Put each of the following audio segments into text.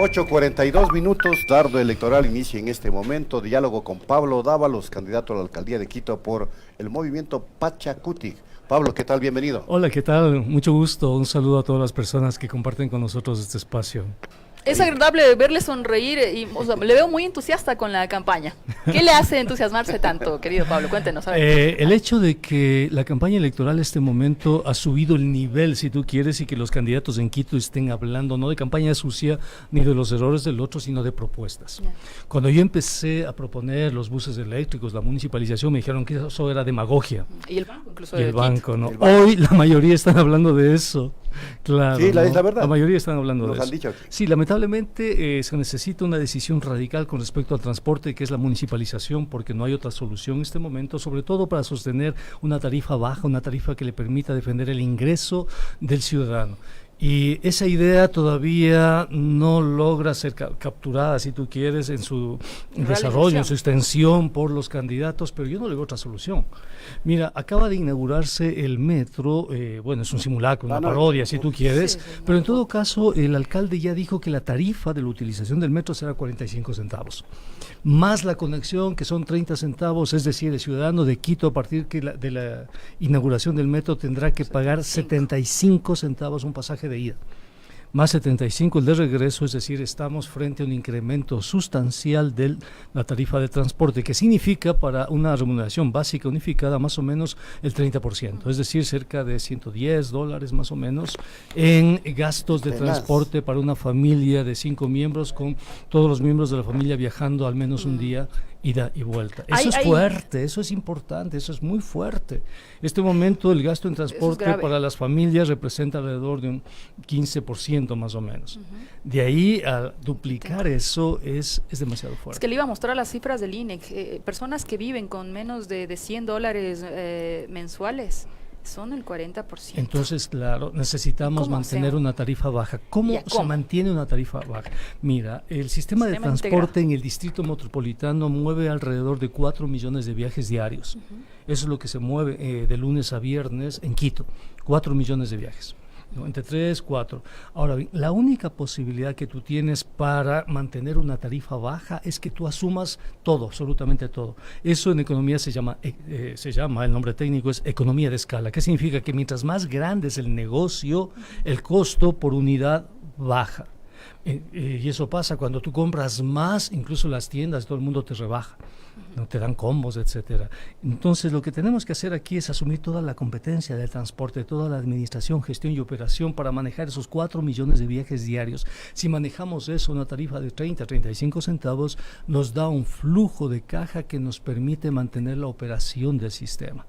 8:42, dardo electoral inicia en este momento. Diálogo con Pablo Dávalos, candidato a la alcaldía de Quito por el movimiento Pachakutik. Pablo, ¿qué tal? Bienvenido. Hola, ¿qué tal? Mucho gusto. Un saludo a todas las personas que comparten con nosotros este espacio. Es agradable verle sonreír y le veo muy entusiasta con la campaña. ¿Qué le hace entusiasmarse tanto, querido Pablo? Cuéntenos. El hecho de que la campaña electoral en este momento ha subido el nivel, si tú quieres, y que los candidatos en Quito estén hablando no de campaña sucia ni de los errores del otro, sino de propuestas. Yeah. Cuando yo empecé a proponer los buses eléctricos, la municipalización, me dijeron que eso era demagogia. Y el banco, incluso. Y el banco, ¿no? Hoy la mayoría están hablando de eso. Claro, sí, es la verdad. La mayoría están hablando Nos de han eso. Dicho. Sí, lamentablemente se necesita una decisión radical con respecto al transporte, que es la municipalización, porque no hay otra solución en este momento, sobre todo para sostener una tarifa baja, una tarifa que le permita defender el ingreso del ciudadano. Y esa idea todavía no logra ser capturada, si tú quieres, en su desarrollo, en su extensión por los candidatos, pero yo no le veo otra solución. Mira, acaba de inaugurarse el metro, bueno, es un simulacro, una parodia, si tú quieres, pero en todo caso el alcalde ya dijo que la tarifa de la utilización del metro será 45 centavos, más la conexión que son 30 centavos, es decir, el ciudadano de Quito a partir de la inauguración del metro tendrá que pagar 75 centavos un pasaje de ida, más 75 el de regreso, es decir, estamos frente a un incremento sustancial de la tarifa de transporte, que significa para una remuneración básica unificada más o menos el 30%, es decir, cerca de $110 más o menos en gastos de transporte para una familia de 5 miembros, con todos los miembros de la familia viajando al menos un día ida y vuelta. Eso es fuerte, eso es importante, eso es muy fuerte. En este momento el gasto en transporte para las familias representa alrededor de un 15% más o menos. De ahí a duplicar eso es demasiado fuerte. Es que le iba a mostrar las cifras del INEC. Personas que viven con menos de $100 mensuales son el 40%. Entonces, claro, necesitamos mantener una tarifa baja. ¿Cómo se mantiene una tarifa baja? Mira, el sistema de transporte en el distrito metropolitano mueve alrededor de 4 millones de viajes diarios. Eso es lo que se mueve de lunes a viernes en Quito, 4 millones de viajes. ¿No? Entre 3, 4. Ahora bien, la única posibilidad que tú tienes para mantener una tarifa baja es que tú asumas todo, absolutamente todo. Eso en economía se llama, el nombre técnico es economía de escala. ¿Qué significa? Que mientras más grande es el negocio, el costo por unidad baja. Y eso pasa cuando tú compras más, incluso las tiendas, todo el mundo te rebaja. No te dan combos, etcétera. Entonces lo que tenemos que hacer aquí es asumir toda la competencia del transporte, toda la administración, gestión y operación para manejar esos 4 millones de viajes diarios. Si manejamos eso, una tarifa de 30 a 35 centavos, nos da un flujo de caja que nos permite mantener la operación del sistema.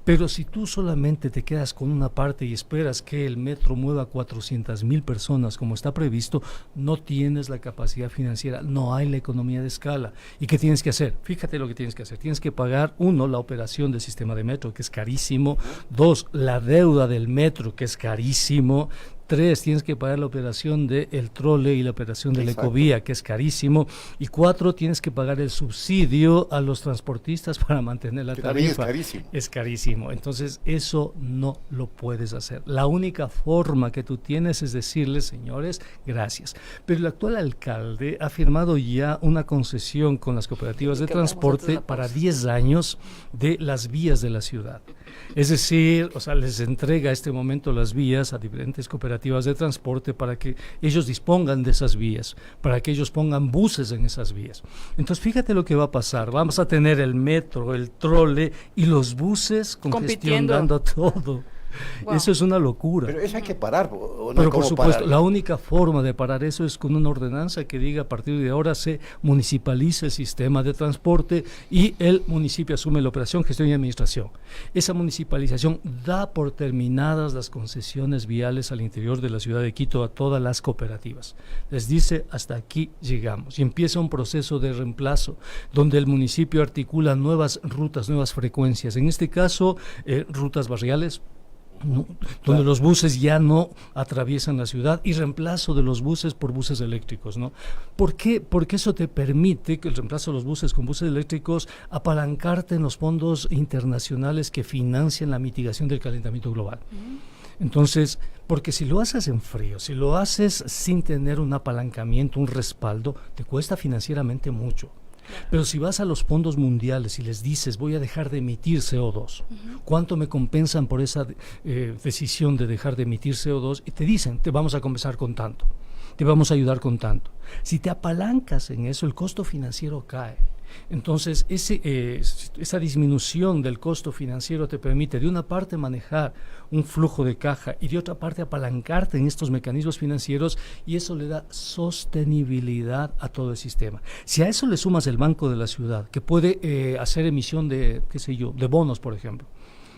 Pero si tú solamente te quedas con una parte y esperas que el metro mueva 400,000 personas como está previsto, no tienes la capacidad financiera, no hay la economía de escala. ¿Y qué tienes que hacer? Fíjate lo que tienes que hacer. Tienes que pagar, 1, la operación del sistema de metro, que es carísimo. 2, la deuda del metro, que es carísimo. 3, tienes que pagar la operación del trole y la operación de la ecovía, que es carísimo. Y 4, tienes que pagar el subsidio a los transportistas para mantener la tarifa. Es carísimo. Es carísimo. Entonces, eso no lo puedes hacer. La única forma que tú tienes es decirles, señores, gracias. Pero el actual alcalde ha firmado ya una concesión con las cooperativas de transporte para 10 años de las vías de la ciudad. Es decir, les entrega a este momento las vías a diferentes cooperativas de transporte para que ellos dispongan de esas vías, para que ellos pongan buses en esas vías. Entonces, fíjate lo que va a pasar. Vamos a tener el metro, el trole y los buses congestionando todo. Wow. Eso es una locura. Pero eso hay que parar. ¿No? Pero por supuesto, la única forma de parar eso es con una ordenanza que diga a partir de ahora se municipaliza el sistema de transporte y el municipio asume la operación, gestión y administración. Esa municipalización da por terminadas las concesiones viales al interior de la ciudad de Quito a todas las cooperativas. Les dice, hasta aquí llegamos. Y empieza un proceso de reemplazo, donde el municipio articula nuevas rutas, nuevas frecuencias. En este caso, rutas barriales, donde los buses ya no atraviesan la ciudad, y reemplazo de los buses por buses eléctricos, ¿no? ¿Por qué? Porque eso te permite, que el reemplazo de los buses con buses eléctricos, apalancarte en los fondos internacionales que financian la mitigación del calentamiento global. Entonces, Porque si lo haces en frío, si lo haces sin tener un apalancamiento, un respaldo, te cuesta financieramente mucho. Pero si vas a los fondos mundiales y les dices voy a dejar de emitir CO2, ¿cuánto me compensan por esa decisión de dejar de emitir CO2? Y te dicen, te vamos a compensar con tanto, te vamos a ayudar con tanto. Si te apalancas en eso, el costo financiero cae. Entonces, esa disminución del costo financiero te permite de una parte manejar un flujo de caja y de otra parte apalancarte en estos mecanismos financieros, y eso le da sostenibilidad a todo el sistema. Si a eso le sumas el Banco de la Ciudad, que puede hacer emisión de, qué sé yo, de bonos, por ejemplo,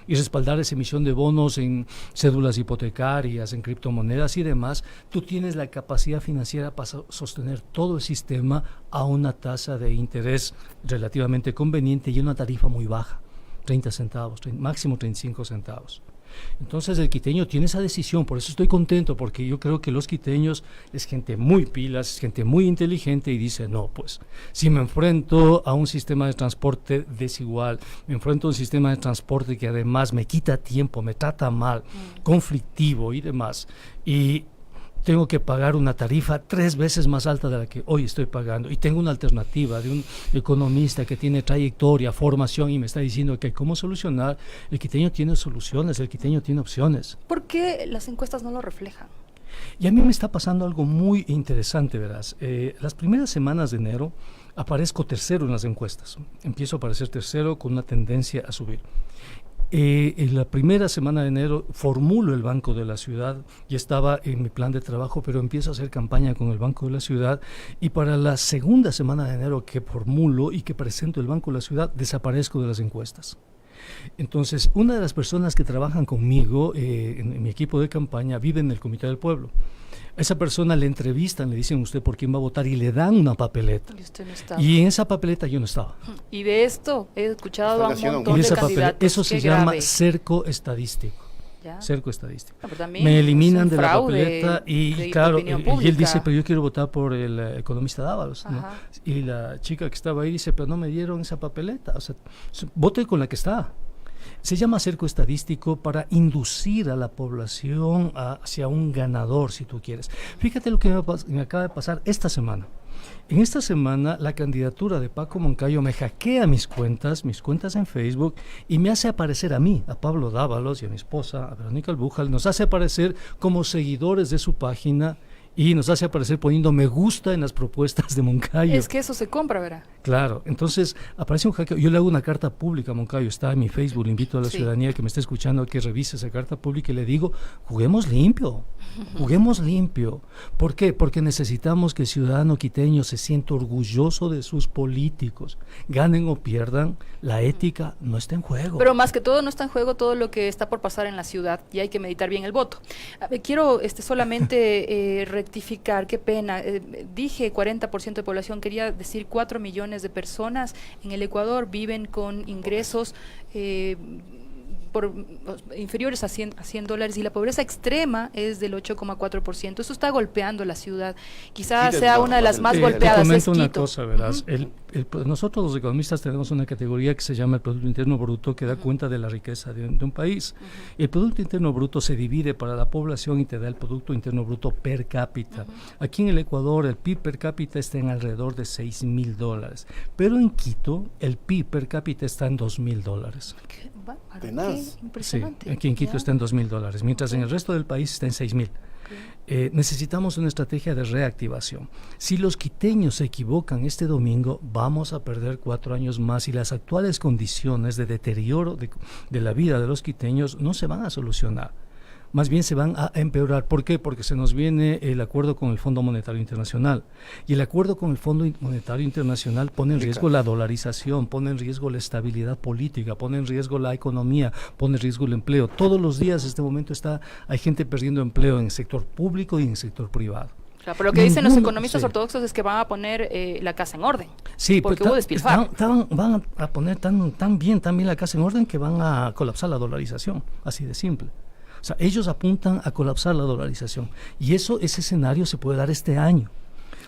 y respaldar esa emisión de bonos en cédulas hipotecarias, en criptomonedas y demás, tú tienes la capacidad financiera para sostener todo el sistema a una tasa de interés relativamente conveniente y una tarifa muy baja, 30 centavos, máximo 35 centavos. Entonces el quiteño tiene esa decisión, por eso estoy contento, porque yo creo que los quiteños es gente muy pilas, es gente muy inteligente y dice, no, pues si me enfrento a un sistema de transporte desigual, me enfrento a un sistema de transporte que además me quita tiempo, me trata mal, conflictivo y demás, y tengo que pagar una tarifa 3 veces más alta de la que hoy estoy pagando, y tengo una alternativa de un economista que tiene trayectoria, formación, y me está diciendo que cómo solucionar, el quiteño tiene soluciones, el quiteño tiene opciones. ¿Por qué las encuestas no lo reflejan? Y a mí me está pasando algo muy interesante, verás. Las primeras semanas de enero aparezco tercero en las encuestas, empiezo a aparecer tercero con una tendencia a subir. En la primera semana de enero formulo el Banco de la Ciudad, ya estaba en mi plan de trabajo, pero empiezo a hacer campaña con el Banco de la Ciudad, y para la segunda semana de enero que formulo y que presento el Banco de la Ciudad, desaparezco de las encuestas. Entonces, una de las personas que trabajan conmigo en mi equipo de campaña vive en el Comité del Pueblo. A esa persona le entrevistan, le dicen usted por quién va a votar y le dan una papeleta. Y usted no estaba. Y en esa papeleta yo no estaba. Y de esto he escuchado a un montón de candidatos. Eso se llama cerco estadístico. ¿Ya? Cerco estadístico. No, me eliminan de la papeleta y claro, y él dice, pero yo quiero votar por el economista Dávalos, ¿no? Y la chica que estaba ahí dice, pero no me dieron esa papeleta, o sea, vote con la que está. Se llama cerco estadístico para inducir a la población hacia un ganador, si tú quieres. Fíjate lo que me acaba de pasar esta semana. En esta semana la candidatura de Paco Moncayo me hackea mis cuentas en Facebook, y me hace aparecer a mí, a Pablo Dávalos y a mi esposa, a Verónica Albújal, nos hace aparecer como seguidores de su página y nos hace aparecer poniendo me gusta en las propuestas de Moncayo. Es que eso se compra, ¿verdad? Claro, entonces aparece un hackeo. Yo le hago una carta pública a Moncayo, está en mi Facebook, le invito a la ciudadanía que me está escuchando a que revise esa carta pública, y le digo, juguemos limpio. ¿Por qué? Porque necesitamos que el ciudadano quiteño se sienta orgulloso de sus políticos. Ganen o pierdan, la ética no está en juego. Pero más que todo no está en juego todo lo que está por pasar en la ciudad, y hay que meditar bien el voto. Quiero solamente rectificar, qué pena, dije 40% de población, quería decir 4 millones de personas en el Ecuador viven con ingresos inferiores a $100, y la pobreza extrema es del 8,4%. Eso está golpeando la ciudad. Quizás sea una de las más golpeadas. Te comento una cosa, verás. Nosotros los economistas tenemos una categoría que se llama el Producto Interno Bruto, que da cuenta de la riqueza de un país. El Producto Interno Bruto se divide para la población y te da el Producto Interno Bruto per cápita. Aquí en el Ecuador el PIB per cápita está en alrededor de $6,000, pero en Quito el PIB per cápita está en $2,000. Impresionante. Sí, aquí en Quito está en $2,000, mientras en el resto del país está en 6,000. Necesitamos una estrategia de reactivación. Si los quiteños se equivocan este domingo, vamos a perder 4 años más, y las actuales condiciones de deterioro de la vida de los quiteños no se van a solucionar. Más bien se van a empeorar. ¿Por qué? Porque se nos viene el acuerdo con el Fondo Monetario Internacional, y el acuerdo con el Fondo Monetario Internacional pone en riesgo la dolarización, pone en riesgo la estabilidad política, pone en riesgo la economía, pone en riesgo el empleo. Todos los días en este momento hay gente perdiendo empleo en el sector público y en el sector privado. Claro, pero lo que dicen los economistas ortodoxos es que van a poner la casa en orden. Sí, porque hubo despilfarro. Van a poner tan bien la casa en orden que van a colapsar la dolarización, así de simple. O sea, ellos apuntan a colapsar la dolarización, y ese escenario se puede dar este año.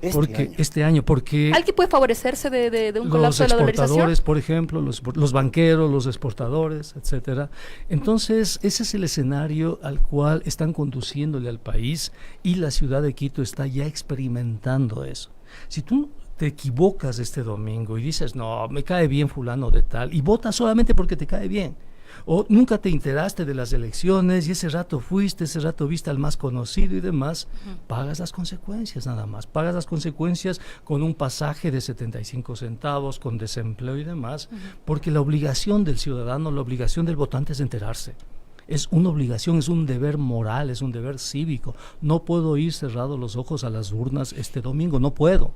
Este año, porque ¿alguien puede favorecerse de un colapso de la dolarización? Los exportadores, por ejemplo, los banqueros, los exportadores, etcétera. Entonces, ese es el escenario al cual están conduciéndole al país y la ciudad de Quito está ya experimentando eso. Si tú te equivocas este domingo y dices, no, me cae bien fulano de tal, y votas solamente porque te cae bien, o nunca te enteraste de las elecciones y ese rato viste al más conocido y demás, pagas las consecuencias nada más, pagas las consecuencias con un pasaje de 75 centavos, con desempleo y demás, porque la obligación del ciudadano, la obligación del votante es enterarse. Es una obligación, es un deber moral, es un deber cívico. No puedo ir cerrado los ojos a las urnas este domingo, no puedo.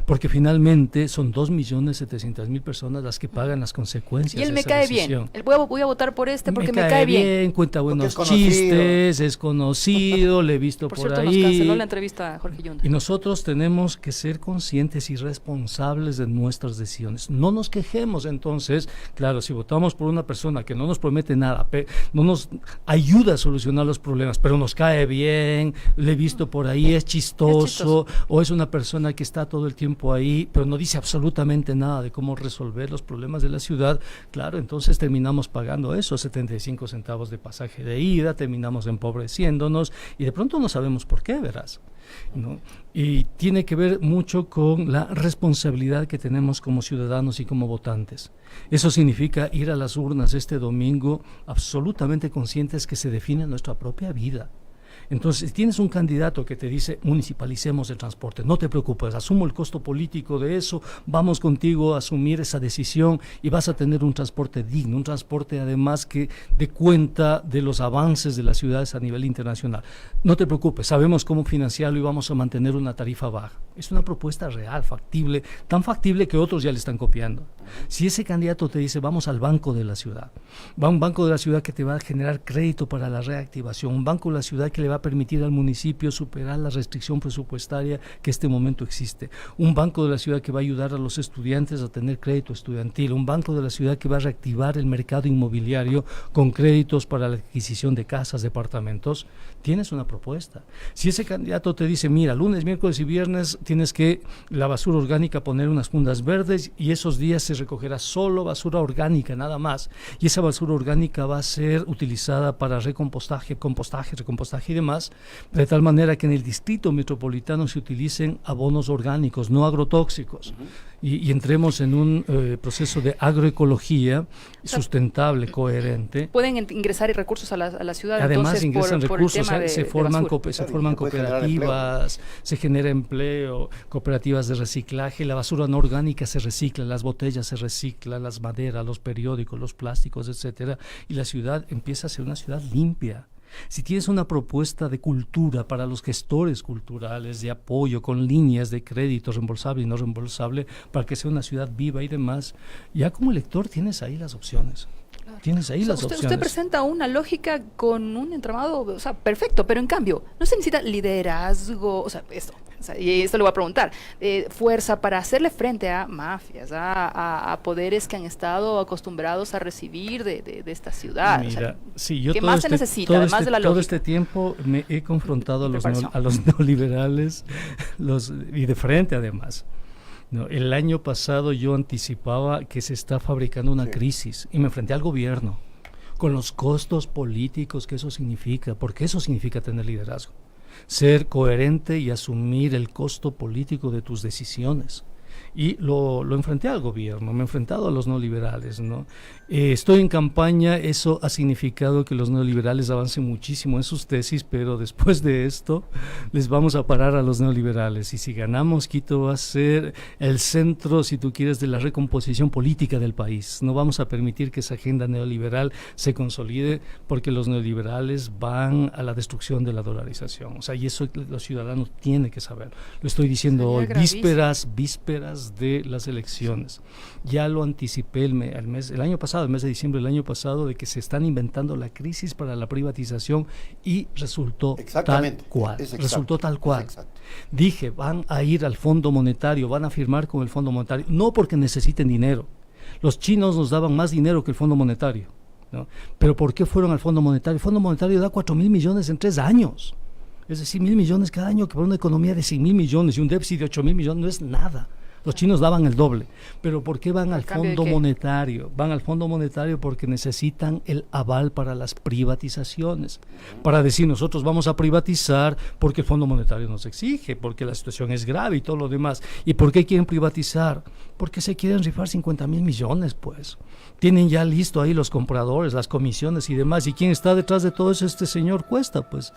Porque finalmente son 2.700.000 personas las que pagan las consecuencias de esa decisión. Y él me cae bien. El voy a votar por este porque me cae bien. Cuenta buenos chistes, es conocido, le he visto por cierto, ahí. Nos canceló la entrevista a Jorge Yunda. Y nosotros tenemos que ser conscientes y responsables de nuestras decisiones. No nos quejemos entonces, claro, si votamos por una persona que no nos promete nada, no nos ayuda a solucionar los problemas, pero nos cae bien, le he visto por ahí, es chistoso, o es una persona que está todo el tiempo ahí, pero no dice absolutamente nada de cómo resolver los problemas de la ciudad, claro, entonces terminamos pagando eso, 75 centavos de pasaje de ida, terminamos empobreciéndonos y de pronto no sabemos por qué, verás, ¿no? Y tiene que ver mucho con la responsabilidad que tenemos como ciudadanos y como votantes. Eso significa ir a las urnas este domingo absolutamente conscientes que se define nuestra propia vida. Entonces, si tienes un candidato que te dice municipalicemos el transporte, no te preocupes, asumo el costo político de eso, vamos contigo a asumir esa decisión y vas a tener un transporte digno, un transporte además que dé cuenta de los avances de las ciudades a nivel internacional. No te preocupes, sabemos cómo financiarlo y vamos a mantener una tarifa baja. Es una propuesta real, factible, tan factible que otros ya le están copiando. Si ese candidato te dice vamos al banco de la ciudad, va a un banco de la ciudad que te va a generar crédito para la reactivación, un banco de la ciudad que le va a permitir al municipio superar la restricción presupuestaria que este momento existe, un banco de la ciudad que va a ayudar a los estudiantes a tener crédito estudiantil, un banco de la ciudad que va a reactivar el mercado inmobiliario con créditos para la adquisición de casas, departamentos, tienes una propuesta. Si ese candidato te dice, mira, lunes, miércoles y viernes tienes que la basura orgánica poner unas fundas verdes y esos días se recogerá solo basura orgánica, nada más, y esa basura orgánica va a ser utilizada para recompostaje y demás, de tal manera que en el distrito metropolitano se utilicen abonos orgánicos, no agrotóxicos, y entremos en un proceso de agroecología sustentable, coherente. Pueden ingresar recursos a la ciudad. Además, entonces, ingresan recursos, se forman cooperativas, se genera empleo, cooperativas de reciclaje, la basura no orgánica se recicla, las botellas se reciclan, las maderas, los periódicos, los plásticos, etcétera, y la ciudad empieza a ser una ciudad limpia. Si tienes una propuesta de cultura para los gestores culturales, de apoyo con líneas de crédito reembolsable y no reembolsable, para que sea una ciudad viva y demás, ya como elector tienes ahí las opciones. Claro. Tienes ahí las opciones. Usted presenta una lógica con un entramado, perfecto, pero en cambio, no se necesita liderazgo, y esto le voy a preguntar, fuerza para hacerle frente a mafias, a poderes que han estado acostumbrados a recibir de esta ciudad. Mira, sí, yo ¿qué más se necesita, además de la lógica? Todo este tiempo me he confrontado a los neoliberales y de frente además. No, el año pasado yo anticipaba que se está fabricando una crisis y me enfrenté al gobierno con los costos políticos que eso significa, porque eso significa tener liderazgo. Ser coherente y asumir el costo político de tus decisiones. Y lo enfrenté al gobierno, me he enfrentado a los neoliberales, ¿no? Estoy en campaña, eso ha significado que los neoliberales avancen muchísimo en sus tesis, pero después de esto les vamos a parar a los neoliberales. Y si ganamos, Quito va a ser el centro, si tú quieres, de la recomposición política del país. No vamos a permitir que esa agenda neoliberal se consolide porque los neoliberales van a la destrucción de la dolarización. Y eso los ciudadanos tienen que saber. Lo estoy diciendo hoy, vísperas de las elecciones. Ya lo anticipé el año pasado, el mes de diciembre del año pasado, de que se están inventando la crisis para la privatización y resultó tal cual. Dije, van a ir al Fondo Monetario, van a firmar con el Fondo Monetario, no porque necesiten dinero. Los chinos nos daban más dinero que el Fondo Monetario, ¿no? Pero ¿por qué fueron al Fondo Monetario? El Fondo Monetario da 4.000 millones en 3 años. Es decir, 1.000 millones cada año, que para una economía de 100.000 millones y un déficit de 8.000 millones no es nada. Los chinos daban el doble. ¿Pero por qué van al Fondo Monetario? Van al Fondo Monetario porque necesitan el aval para las privatizaciones. Para decir, nosotros vamos a privatizar porque el Fondo Monetario nos exige, porque la situación es grave y todo lo demás. ¿Y por qué quieren privatizar? Porque se quieren rifar 50.000 millones, pues. Tienen ya listo ahí los compradores, las comisiones y demás. ¿Y quién está detrás de todo eso? Este señor Cuesta, pues.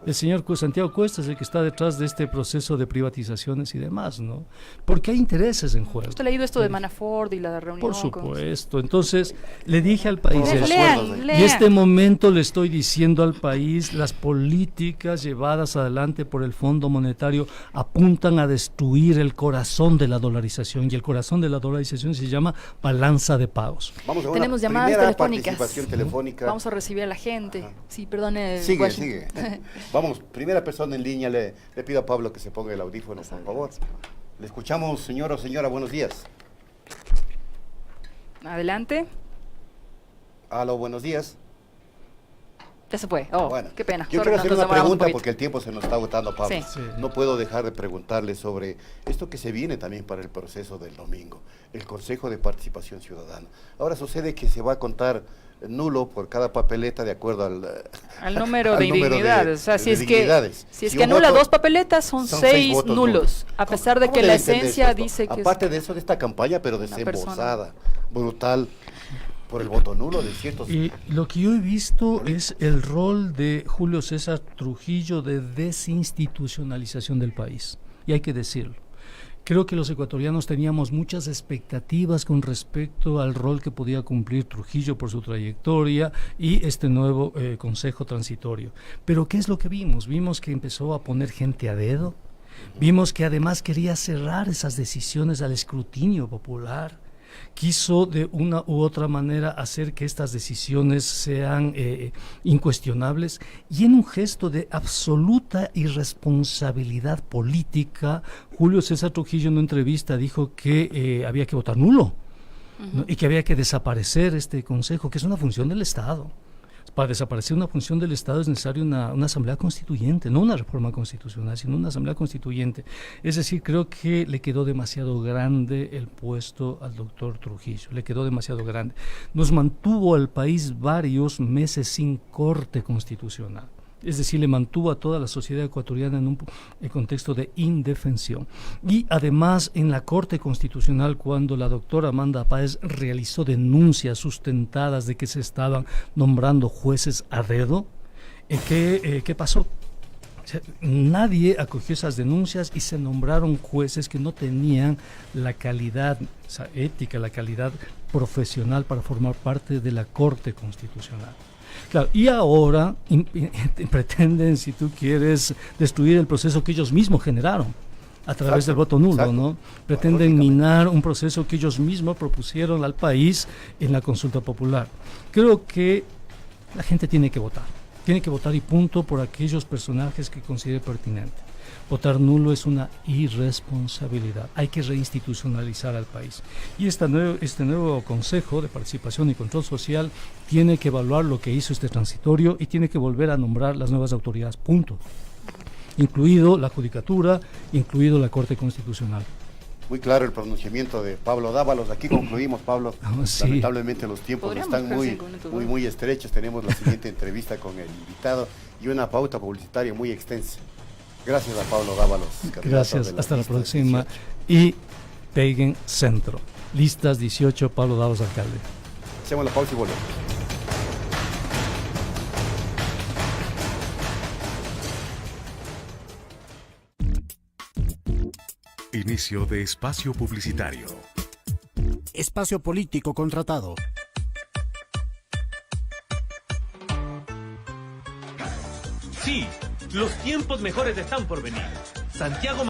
El señor Santiago Cuesta es el que está detrás de este proceso de privatizaciones y demás, ¿no? Porque hay intereses en juego. ¿Usted ha leído esto de Manafort y la reunión? Por supuesto. Entonces, le dije al país eso. Lean. Y este momento le estoy diciendo al país, las políticas llevadas adelante por el Fondo Monetario apuntan a destruir el corazón de la dolarización. Y el corazón de la dolarización se llama balanza de pagos. Tenemos llamadas telefónicas. Participación telefónica. Vamos a recibir a la gente. Ajá. Sí, perdone. Sigue. Vamos, primera persona en línea, le pido a Pablo que se ponga el audífono, por favor. Le escuchamos, señor o señora, buenos días. Adelante. Aló, buenos días. Ya se fue. Bueno, qué pena. Yo quiero hacer una pregunta porque el tiempo se nos está agotando, Pablo. Sí. No puedo dejar de preguntarle sobre esto que se viene también para el proceso del domingo, el Consejo de Participación Ciudadana. Ahora sucede que se va a contar nulo por cada papeleta de acuerdo al número de indignidades. O sea, si es que anula voto, 2 papeletas, son 6 nulos. A pesar de que la esencia dice que aparte de eso, de esta campaña, pero desembosada, brutal, por el voto nulo de ciertos... Y lo que yo he visto es el rol de Julio César Trujillo de desinstitucionalización del país. Y hay que decirlo. Creo que los ecuatorianos teníamos muchas expectativas con respecto al rol que podía cumplir Trujillo por su trayectoria y este nuevo Consejo Transitorio. Pero ¿qué es lo que vimos? Vimos que empezó a poner gente a dedo, vimos que además quería cerrar esas decisiones al escrutinio popular, quiso de una u otra manera hacer que estas decisiones sean incuestionables, y en un gesto de absoluta irresponsabilidad política, Julio César Trujillo en una entrevista dijo que había que votar nulo, ¿no? Y que había que desaparecer este consejo, que es una función del Estado. Para desaparecer una función del Estado es necesaria una asamblea constituyente, no una reforma constitucional, sino una asamblea constituyente. Es decir, creo que le quedó demasiado grande el puesto al doctor Trujillo, le quedó demasiado grande. Nos mantuvo al país varios meses sin corte constitucional. Es decir, le mantuvo a toda la sociedad ecuatoriana en un contexto de indefensión. Y además en la Corte Constitucional, cuando la doctora Amanda Páez realizó denuncias sustentadas de que se estaban nombrando jueces a dedo, ¿qué pasó? O sea, nadie acogió esas denuncias y se nombraron jueces que no tenían la calidad, o sea, ética, la calidad profesional para formar parte de la Corte Constitucional. Claro, y ahora pretenden, si tú quieres, destruir el proceso que ellos mismos generaron a través del voto nulo, ¿no? Pretenden minar un proceso que ellos mismos propusieron al país en la consulta popular. Creo que la gente tiene que votar y punto por aquellos personajes que considere pertinente. Votar nulo es una irresponsabilidad. Hay que reinstitucionalizar al país. Y este nuevo Consejo de Participación y Control Social tiene que evaluar lo que hizo este transitorio y tiene que volver a nombrar las nuevas autoridades, punto. Incluido la Judicatura, incluido la Corte Constitucional. Muy claro el pronunciamiento de Pablo Dávalos. Aquí concluimos, Pablo. Sí. Lamentablemente los tiempos están muy estrechos. Tenemos la siguiente entrevista con el invitado y una pauta publicitaria muy extensa. Gracias a Pablo Dávalos. Gracias, hasta la próxima. 18. Y Peguen Centro. Listas 18, Pablo Dávalos, alcalde. Hacemos la pausa y volvemos. Inicio de espacio publicitario. Espacio político contratado. Sí, los tiempos mejores están por venir. Santiago